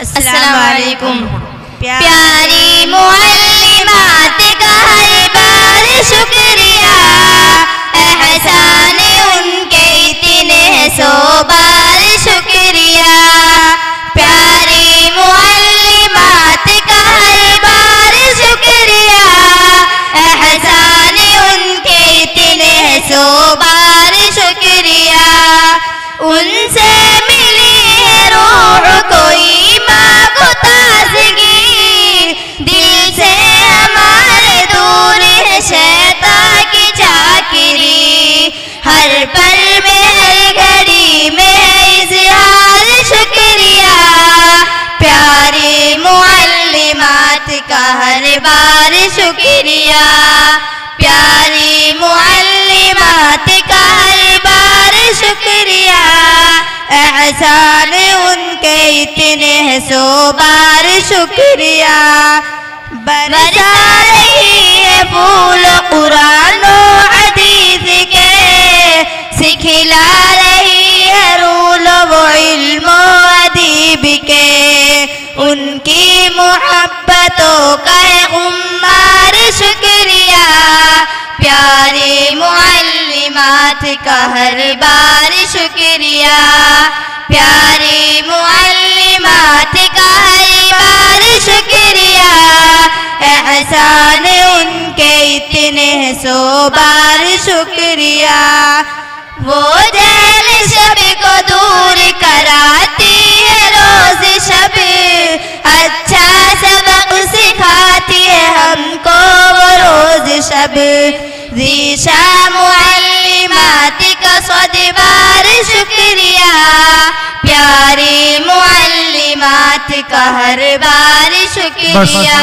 السلام علیکم. پیاری معلمات کا ہر بار شکریہ، احسان ان کے اتنے سو بار شکریہ. پیاری معلمات کا ہر بار شکریہ، احسان ان کے اتنے سو بار شکریہ. ان سے ملی ہے روح کوئی ماں کو تازگی، دل سے ہمارے دور ہے شیطان کی چاکری. ہر پل میں ہر گھڑی میں اظہار شکریہ. پیاری معلمات کا ہر بار شکریہ. پیاری معلمات کا ہر بار شکریہ، احسان ان کے اتنے سو بار شکریہ. برسا رہی ہے پھول قرآن و حدیث کے، سکھلا رہی ہے رول و علم و ادیب کے. ان کی محبتوں کا ہے عمار شکریہ. پیاری معلمات کا ہر بار شکریہ. پیاری معلمات کا ہر بار شکریہ، احسان ان کے اتنے سو بار شکریہ. وہ جہل شب کو دور کراتی ہے روز شب، اچھا سبق سکھاتی ہے ہم کو وہ روز شب. ذیشا معلمات کا 100 بار شکریہ. پیاری معلمات کا ہر بار شکریہ.